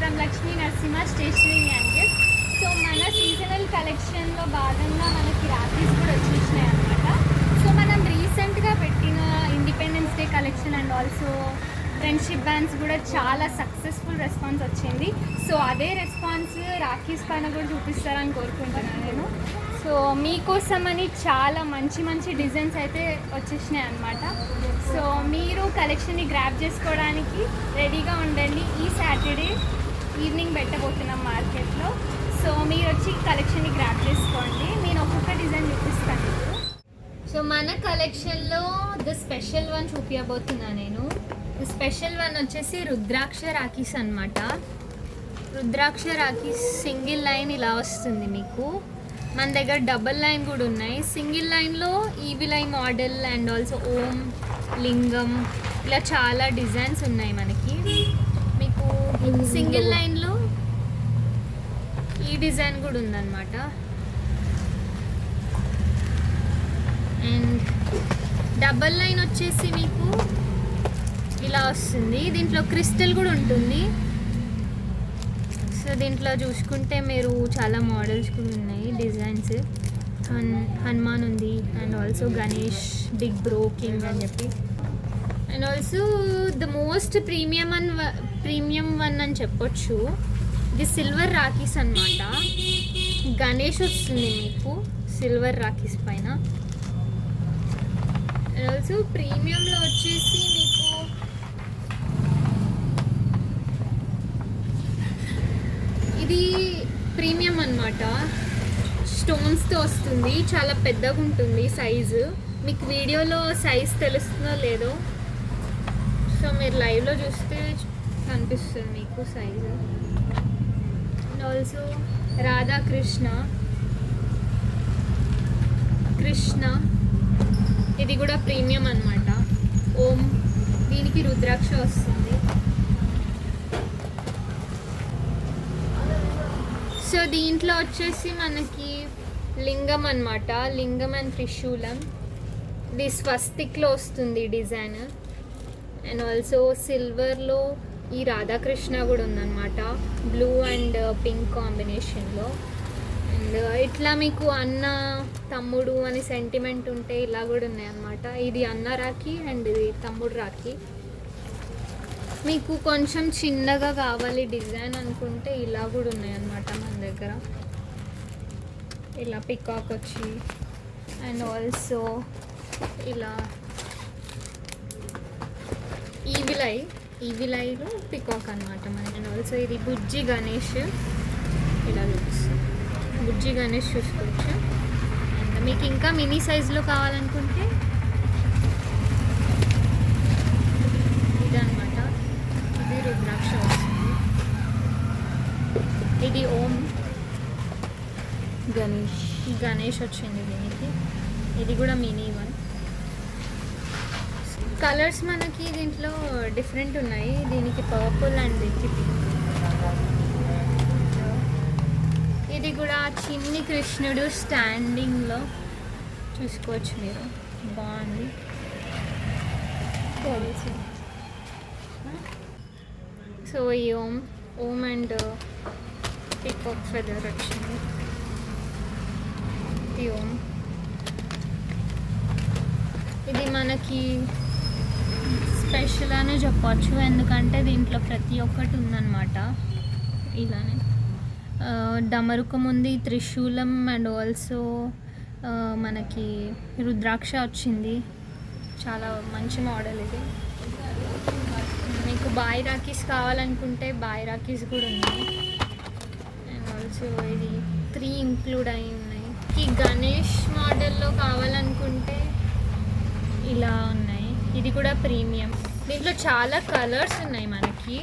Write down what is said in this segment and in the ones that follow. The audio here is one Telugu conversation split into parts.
From Lakshmi Narasimha stationery and gift. So మన సీజనల్ కలెక్షన్లో భాగంగా మనకి రాఖీస్ కూడా వచ్చేసినాయి అనమాట. సో మనం రీసెంట్గా పెట్టిన independence day collection and also friendship bands కూడా చాలా సక్సెస్ఫుల్ రెస్పాన్స్ వచ్చింది. సో అదే రెస్పాన్స్ రాఖీస్ పైన కూడా చూపిస్తారని కోరుకుంటున్నాను నేను. సో మీకోసమని చాలా మంచి మంచి డిజైన్స్ అయితే వచ్చేసినాయి అనమాట. సో మీరు కలెక్షన్ని గ్రాప్ చేసుకోవడానికి రెడీగా ఉండండి. ఈ సాటర్డే ఈవినింగ్ పెట్టబోతున్నాం మార్కెట్లో. సో మీరు వచ్చి కలెక్షన్ని గ్రాప్ చేసుకోండి. నేను ఒక్కొక్క డిజైన్ చూపిస్తాను ఇప్పుడు. సో మన కలెక్షన్లో ద స్పెషల్ వన్ చూపించబోతున్నా నేను. స్పెషల్ వన్ వచ్చేసి రుద్రాక్ష రాఖీస్ అనమాట. రుద్రాక్ష రాఖీస్ సింగిల్ లైన్ ఇలా వస్తుంది మీకు. మన దగ్గర డబల్ లైన్ కూడా ఉన్నాయి. సింగిల్ లైన్లో ఈవిలై మోడల్ అండ్ ఆల్సో ఓం, లింగం ఇలా చాలా డిజైన్స్ ఉన్నాయి మనకి. మీకు సింగిల్ లైన్లో ఈ డిజైన్ కూడా ఉందన్నమాట. అండ్ డబల్ లైన్ వచ్చేసి మీకు ఇలా వస్తుంది. దీంట్లో క్రిస్టల్ కూడా ఉంటుంది. సో దీంట్లో చూసుకుంటే మీరు చాలా మోడల్స్ కూడా ఉన్నాయి, డిజైన్స్. హనుమాన్ ఉంది and also Ganesh, big bro, king అని చెప్పి. And also the most premium one అని చెప్పొచ్చు. ఇది సిల్వర్ రాఖీస్ అనమాట. గణేష్ వస్తుంది మీకు సిల్వర్ రాఖీస్ పైన. అండ్ ఆల్సో ప్రీమియంలో వచ్చేసి మీకు ఇది ప్రీమియం అనమాట. స్టోన్స్తో వస్తుంది, చాలా పెద్దగా ఉంటుంది సైజు. మీకు వీడియోలో సైజ్ తెలుస్తుందో లేదో, సో మీరు లైవ్లో చూస్తే కనిపిస్తుంది మీకు size. And also Radhakrishna, Krishna ఇది కూడా ప్రీమియం అనమాట. ఓం, దీనికి రుద్రాక్ష వస్తుంది. సో దీంట్లో వచ్చేసి మనకి లింగం అనమాట. లింగం అండ్ త్రిశూలం. ఇది స్వస్తిక్లో వస్తుంది డిజైన్. అండ్ ఆల్సో సిల్వర్లో ఈ రాధాకృష్ణ కూడా ఉందన్నమాట, బ్లూ అండ్ పింక్ కాంబినేషన్లో. అండ్ ఇట్లా మీకు అన్న తమ్ముడు అని సెంటిమెంట్ ఉంటే ఇలా కూడా ఉన్నాయన్నమాట. ఇది అన్న రాఖీ అండ్ ఇది తమ్ముడు రాఖీ. మీకు కొంచెం చిన్నగా కావాలి డిజైన్ అనుకుంటే ఇలా కూడా ఉన్నాయన్నమాట మన దగ్గర. ఇలా పికాక్ వచ్చి అండ్ ఆల్సో ఇలా ఈవిలైలో పికాక్ అనమాట మనకి. అండ్ ఆల్సో ఇది బుజ్జి గణేష్ ఇలా చూపిస్తుంది. బుజ్జి గణేష్ చూసుకోవచ్చు. అండ్ మీకు ఇంకా మినీ సైజులో కావాలనుకుంటే ఇదన్నమాట. ఇది రుద్రాక్ష వస్తుంది. ఇది ఓం, గణేష్ వచ్చింది దీనికి. ఇది కూడా మినీ వన్. కలర్స్ మనకి దీంట్లో డిఫరెంట్ ఉన్నాయి. దీనికి పర్పుల్ అండ్ దీనికి పింక్. ఇది కూడా చిన్ని కృష్ణుడు స్టాండింగ్లో చూసుకోవచ్చు మీరు, బాగుంది. సో ఈ ఓం అండ్ పికాక్ ఫెదర్ వచ్చింది. ఇది ఓం. ఇది మనకి స్పెషల్ అనే చెప్పచ్చు, ఎందుకంటే దీంట్లో ప్రతి ఒక్కటి ఉందన్నమాట. ఇలానే డమరుకం ఉంది, త్రిశూలం అండ్ ఆల్సో మనకి రుద్రాక్ష వచ్చింది. చాలా మంచి మోడల్ ఇది. మీకు బాయ్ రాఖీస్ కావాలనుకుంటే బాయ్ రాఖీస్ కూడా ఉన్నాయి. అండ్ ఆల్సో ఇది 3 ఇంక్లూడ్ అయి ఉన్నాయి. ఈ గణేష్ మోడల్లో కావాలనుకుంటే ఇలా ఉన్నాయి. ఇది కూడా ప్రీమియం. దీంట్లో చాలా కలర్స్ ఉన్నాయి మనకి.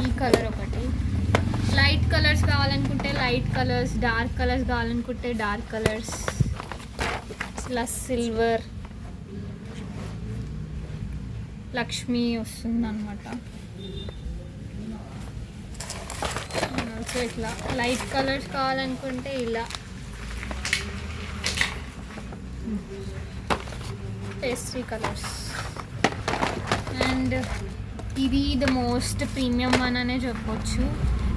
ఈ కలర్ ఒకటి. లైట్ కలర్స్ కావాలనుకుంటే లైట్ కలర్స్, డార్క్ కలర్స్ కావాలనుకుంటే డార్క్ కలర్స్. ఇలా సిల్వర్ లక్ష్మి వస్తుంది అనమాట. సో ఇట్లా లైట్ కలర్స్ కావాలనుకుంటే ఇలా పేస్ట్రీ కలర్స్. అండ్ ఇది ద మోస్ట్ ప్రీమియం వన్ అనే చెప్పొచ్చు,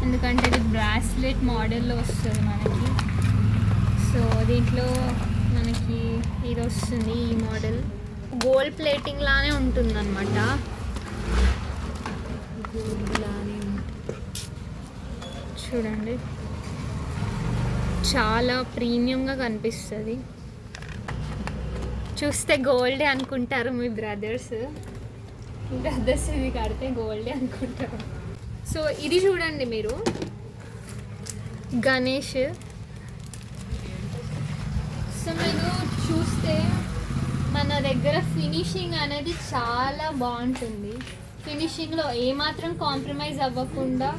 ఎందుకంటే ఇది బ్రాస్లెట్ మోడల్లో వస్తుంది మనకి. సో దీంట్లో మనకి ఇది వస్తుంది, ఈ మోడల్ గోల్డ్ ప్లేటింగ్ లానే ఉంటుందన్నమాట. గోల్డ్ లానే చూడండి, చాలా ప్రీమియంగా కనిపిస్తుంది. చూస్తే గోల్డే అనుకుంటారు మీ బ్రదర్స్ ఇది కడితే గోల్డే అనుకుంటారు. సో ఇది చూడండి మీరు, గణేష్. సో మీరు చూస్తే మన దగ్గర ఫినిషింగ్ అనేది చాలా బాగుంటుంది. ఫినిషింగ్లో ఏమాత్రం కాంప్రమైజ్ అవ్వకుండా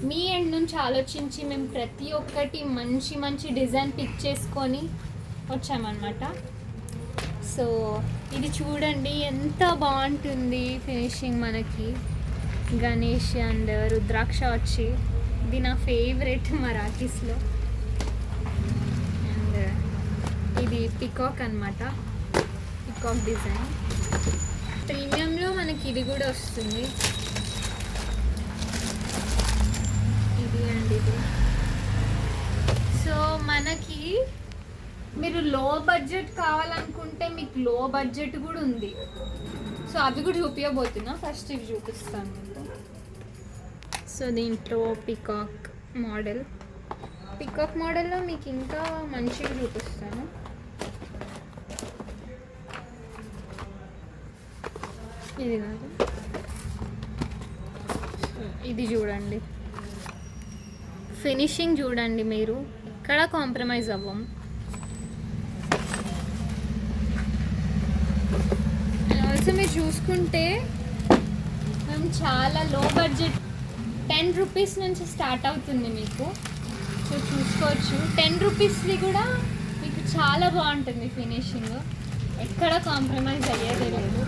మీ ఎండ్ నుంచి ఆలోచించి మేము ప్రతి ఒక్కటి మంచి మంచి డిజైన్ పిక్ చేసుకొని వచ్చామన్నమాట. సో ఇది చూడండి ఎంత బాగుంటుంది ఫినిషింగ్ మనకి. గణేష్ అండ్ రుద్రాక్ష వచ్చి, ఇది నా ఫేవరెట్ మరాఠీస్లో. అండ్ ఇది పికాక్ అన్నమాట, పికాక్ డిజైన్. ప్రీమియంలో మనకి ఇది కూడా వస్తుంది, ఇది అండ్ ఇది. సో మనకి మీరు లో బడ్జెట్ కావాలనుకుంటే మీకు లో బడ్జెట్ కూడా ఉంది. సో అవి కూడా చూపించబోతున్నా, ఫస్ట్ ఇవి చూపిస్తాను మీకు. సో దీంట్లో పికాక్ మోడల్లో మీకు ఇంకా మంచిగా చూపిస్తాను. ఇది కాదు, ఇది చూడండి, ఫినిషింగ్ చూడండి, మీరు ఎక్కడ కాంప్రమైజ్ అవ్వం. ఆల్సో మీరు చూసుకుంటే మేము చాలా లో బడ్జెట్, 10 రూపీస్ నుంచి స్టార్ట్ అవుతుంది మీకు. సో చూసుకోవచ్చు, 10 రూపీస్ది కూడా మీకు చాలా బాగుంటుంది ఫినిషింగ్, ఎక్కడ కాంప్రమైజ్ అయ్యేదే లేదు.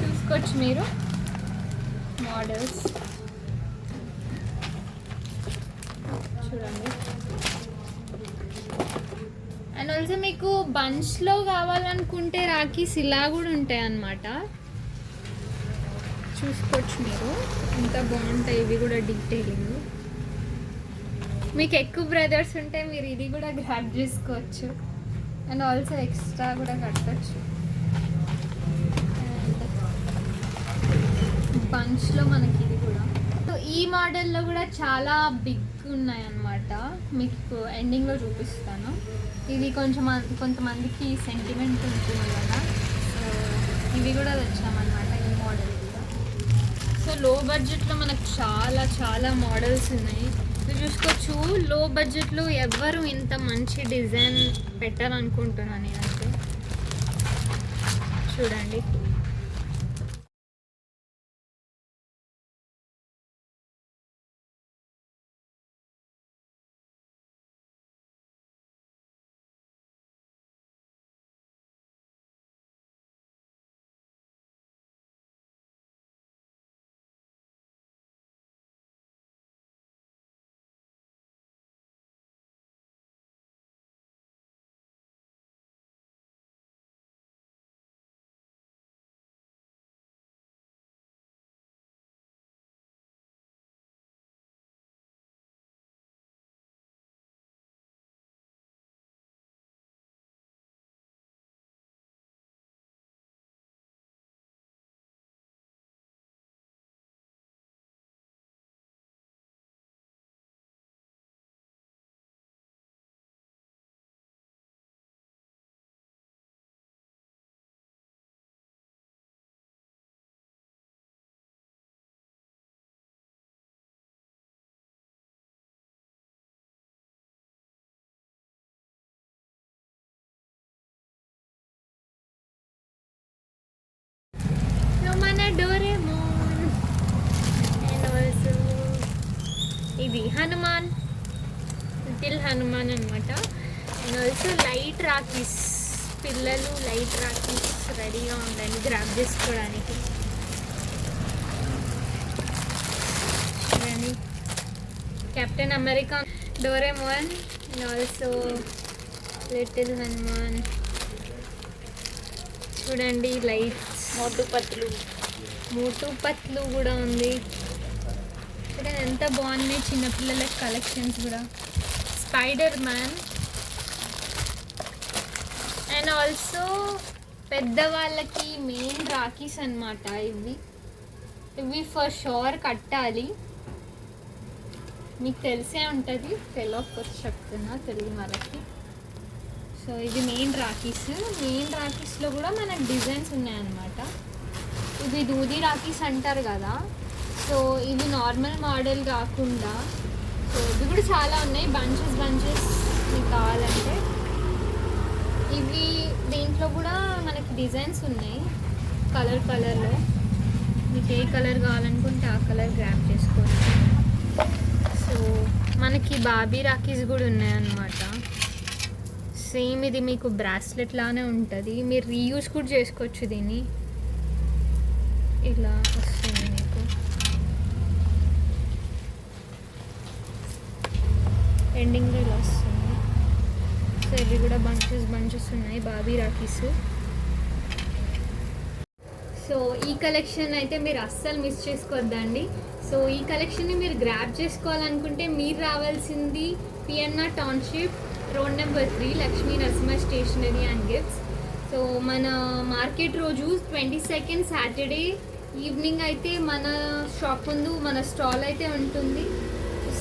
చూసుకోవచ్చు మీరు మోడల్స్ చూడండి. అండ్ ఆల్సో మీకు బంచ్లో కావాలనుకుంటే రాఖీస్ ఇలా కూడా ఉంటాయి అన్నమాట. చూసుకోవచ్చు మీరు ఎంత బాగుంటాయి, ఇవి కూడా డీటెయిలింగ్. మీకు ఎక్కువ బ్రదర్స్ ఉంటే మీరు ఇది కూడా గ్రాబ్ చేసుకోవచ్చు, అండ్ ఆల్సో ఎక్స్ట్రా కూడా కట్టచ్చు. బంచ్లో మనకి ఇది కూడా. సో ఈ మోడల్లో కూడా చాలా బిగ్ ఉన్నాయి అన్నమాట, మీకు ఎండింగ్లో చూపిస్తాను. ఇది కొంతమందికి సెంటిమెంట్ ఉంటుంది కదా, సో ఇవి కూడా తెచ్చామన్నమాట ఈ మోడల్ కూడా. సో లో బడ్జెట్లో మనకు చాలా చాలా మోడల్స్ ఉన్నాయి. మీరు చూసుకోవచ్చు, లో బడ్జెట్లో ఎవ్వరు ఇంత మంచి డిజైన్ పెట్టాలనుకుంటున్నాను నేనైతే. చూడండి, మన డోరేమోన్. అండ్ ఆల్సో ఇది హనుమాన్, లిటిల్ హనుమాన్ అనమాట. అండ్ ఆల్సో లైట్ రాఖీస్, పిల్లలు లైట్ రాఖీస్ రెడీగా ఉండండి గ్రాబ్ చేసుకోవడానికి. చూడండి, captain America, Doraemon, and also little Hanuman. చూడండి లైట్స్, మోటు పత్తులు. మోటు పత్లు కూడా ఉంది. ఇక్కడ ఎంత బాగున్నాయి చిన్నపిల్లల కలెక్షన్స్ కూడా. స్పైడర్ మ్యాన్ అండ్ ఆల్సో పెద్దవాళ్ళకి మెయిన్ రాఖీస్ అన్నమాట. ఇవి ఫర్ షోర్ కట్టాలి, మీకు తెలిసే ఉంటుంది, తెలియకపోతే చెప్తున్నా తెలుగు వాళ్ళకి. సో ఇది మెయిన్ రాఖీస్లో కూడా మనకు డిజైన్స్ ఉన్నాయన్నమాట. ఇవి దూది రాఖీస్ అంటారు కదా, సో ఇవి నార్మల్ మోడల్ కాకుండా సో ఇవి కూడా చాలా ఉన్నాయి, బంచెస్ మీకు కావాలంటే. ఇవి దీంట్లో కూడా మనకి డిజైన్స్ ఉన్నాయి కలర్లో. మీకు ఏ కలర్ కావాలనుకుంటే ఆ కలర్ గ్రాప్ చేసుకోవచ్చు. సో మనకి బాబీ రాఖీస్ కూడా ఉన్నాయన్నమాట. సేమ్ ఇది మీకు బ్రాస్లెట్ లానే ఉంటుంది, మీరు రీయూజ్ కూడా చేసుకోవచ్చు దీన్ని. ఇలా వస్తుంది మీకు, ఎండింగ్లో ఇలా వస్తుంది. సో ఇవి కూడా బంచెస్ ఉన్నాయి బాబీ రాఖీస్. సో ఈ కలెక్షన్ అయితే మీరు అస్సలు మిస్ చేసుకోవద్దండి. సో ఈ కలెక్షన్ని మీరు గ్రాప్ చేసుకోవాలనుకుంటే మీరు రావాల్సింది PNR township, road number 3, Lakshmi Narasimha stationery and gifts. So మన మార్కెట్ రోజు 22nd సాటర్డే ఈవినింగ్ అయితే మన షాప్ ముందు మన స్టాల్ అయితే ఉంటుంది.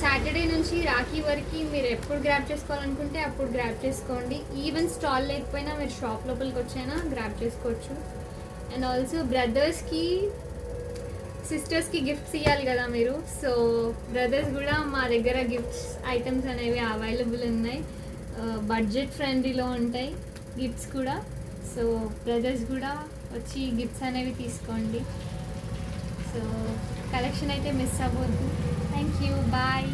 సాటర్డే నుంచి రాఖీ వరకు మీరు ఎప్పుడు గ్రాప్ చేసుకోవాలనుకుంటే అప్పుడు గ్రాప్ చేసుకోండి. ఈవెన్ స్టాల్ లేకపోయినా మీరు షాప్ లోపలికి వచ్చైనా గ్రాప్ చేసుకోవచ్చు. అండ్ ఆల్సో బ్రదర్స్కి సిస్టర్స్కి గిఫ్ట్స్ ఇవ్వాలి కదా మీరు, సో బ్రదర్స్ కూడా మా దగ్గర గిఫ్ట్స్ ఐటమ్స్ అనేవి అవైలబుల్ ఉన్నాయి, బడ్జెట్ ఫ్రెండ్లీలో ఉంటాయి గిఫ్ట్స్ కూడా. సో బ్రదర్స్ కూడా వచ్చి గిఫ్ట్స్ అనేవి తీసుకోండి. సో కలెక్షన్ అయితే మిస్ అవ్వద్దు. Thank you, bye.